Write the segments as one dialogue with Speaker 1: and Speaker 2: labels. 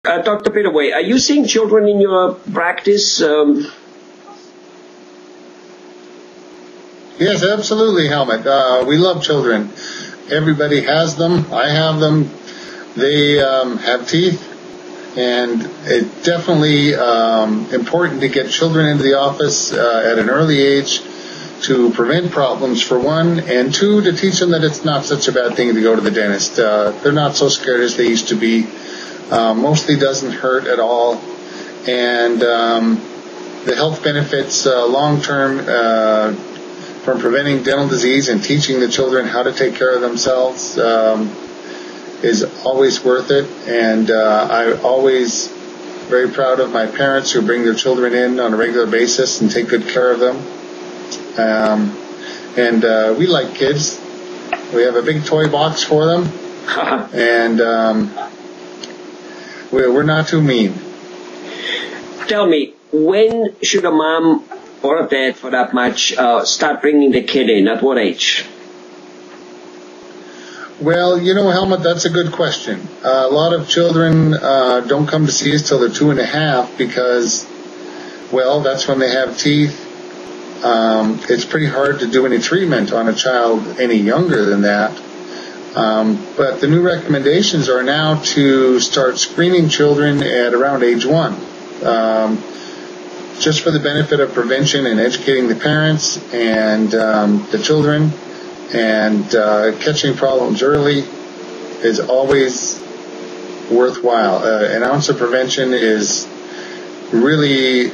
Speaker 1: Dr. Pittaway, are you seeing children in your practice?
Speaker 2: Yes, absolutely, Helmut. We love children. Everybody has them. I have them. They have teeth, and it's definitely important to get children into the office at an early age to prevent problems, for one, and two, to teach them that it's not such a bad thing to go to the dentist. They're not so scared as they used to be. Mostly doesn't hurt at all, and the health benefits long-term from preventing dental disease and teaching the children how to take care of themselves is always worth it. And I'm always very proud of my parents who bring their children in on a regular basis and take good care of them. And we like kids. We have a big toy box for them, and we're not too mean.
Speaker 1: Tell me, when should a mom or a dad, for that much, start bringing the kid in? At what age?
Speaker 2: Well, Helmut, that's a good question. A lot of children don't come to see us till they're 2.5 because, well, that's when they have teeth. It's pretty hard to do any treatment on a child any younger than that. But the new recommendations are now to start screening children at around age 1. Just for the benefit of prevention and educating the parents and the children, and catching problems early is always worthwhile. An ounce of prevention is really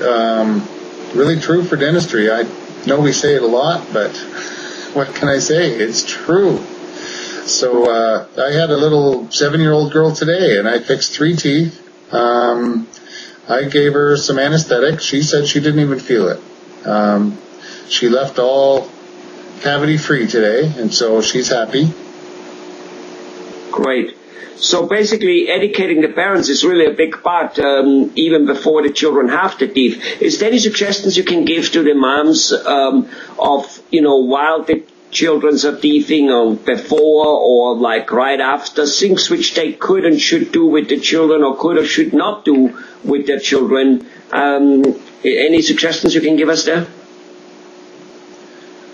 Speaker 2: true for dentistry. I know we say it a lot, but what can I say? It's true. So I had a little 7-year-old girl today, and I fixed 3 teeth. I gave her some anesthetic. She said she didn't even feel it. She left all cavity free today, and so she's happy.
Speaker 1: Great. So basically, educating the parents is really a big part, even before the children have the teeth. Is there any suggestions you can give to the moms of, while the children's are teething, or before or like right after, things which they could and should do with the children, or could or should not do with their children? Any suggestions you can give us there?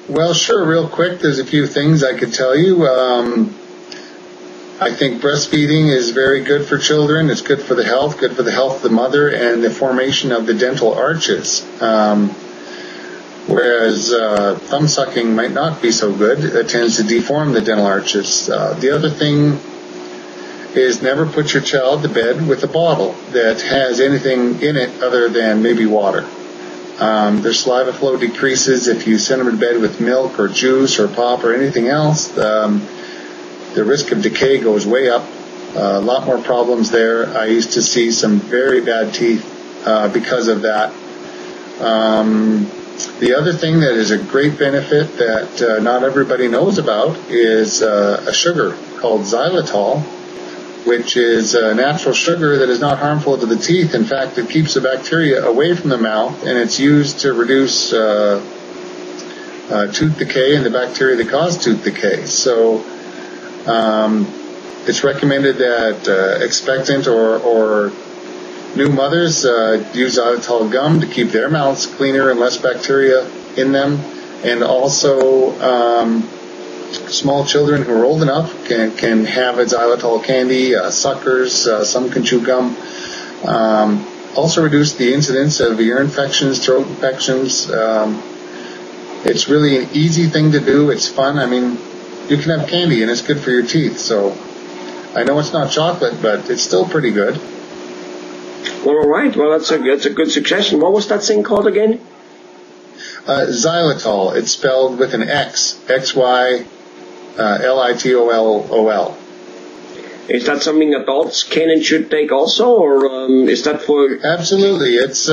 Speaker 2: Well, sure, real quick, there's a few things I could tell you. I think breastfeeding is very good for children. It's good for the health of the mother and the formation of the dental arches. Whereas thumb sucking might not be so good. It tends to deform the dental arches. The other thing is never put your child to bed with a bottle that has anything in it other than maybe water. Their saliva flow decreases if you send them to bed with milk or juice or pop or anything else. The risk of decay goes way up. A lot more problems there. I used to see some very bad teeth because of that. The other thing that is a great benefit that not everybody knows about is a sugar called xylitol, which is a natural sugar that is not harmful to the teeth. In fact, it keeps the bacteria away from the mouth, and it's used to reduce tooth decay and the bacteria that cause tooth decay. So it's recommended that expectant or new mothers use xylitol gum to keep their mouths cleaner and less bacteria in them. And also small children who are old enough can have a xylitol candy, suckers, some can chew gum. Also reduce the incidence of ear infections, throat infections. It's really an easy thing to do. It's fun. I mean, you can have candy and it's good for your teeth. So I know it's not chocolate, but it's still pretty good.
Speaker 1: All right. Well, that's a good suggestion. What was that thing called again?
Speaker 2: Xylitol. It's spelled with an X. Xylitol.
Speaker 1: Is that something adults can and should take also, or is that for...
Speaker 2: Absolutely. It's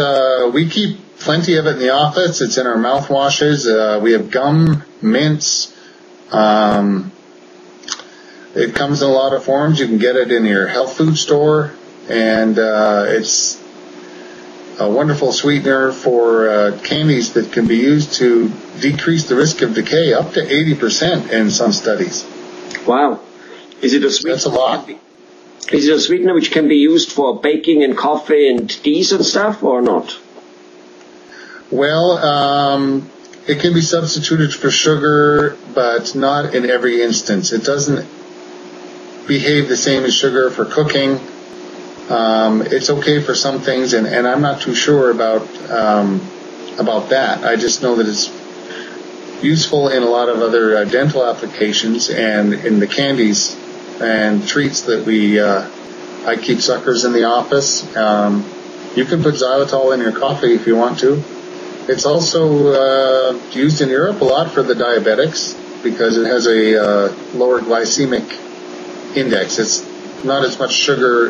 Speaker 2: we keep plenty of it in the office. It's in our mouthwashes. We have gum, mints. It comes in a lot of forms. You can get it in your health food store, and it's a wonderful sweetener for candies that can be used to decrease the risk of decay up to 80% in some studies.
Speaker 1: Wow. Is it a sweet?
Speaker 2: That's a lot.
Speaker 1: Is it a sweetener which can be used for baking and coffee and teas and stuff, or not?
Speaker 2: Well, it can be substituted for sugar, but not in every instance. It doesn't behave the same as sugar for cooking. It's okay for some things, and I'm not too sure about that. I just know that it's useful in a lot of other dental applications and in the candies and treats that I keep suckers in the office. You can put xylitol in your coffee if you want to. It's also used in Europe a lot for the diabetics because it has a lower glycemic index. It's not as much sugar.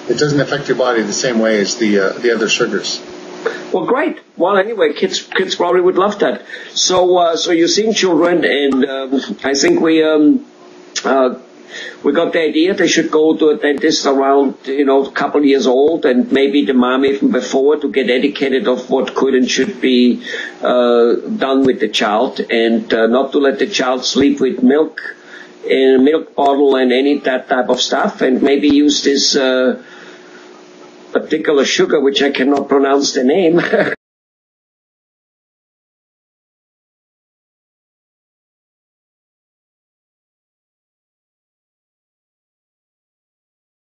Speaker 2: It doesn't affect your body the same way as the other sugars.
Speaker 1: Well, great. Well, anyway, kids probably would love that. So you're seeing children, and I think we got the idea they should go to a dentist around, a couple of years old, and maybe the mom even before, to get educated of what could and should be done with the child, and not to let the child sleep with milk in a milk bottle and that type of stuff, and maybe use this particular sugar, which I cannot pronounce the name.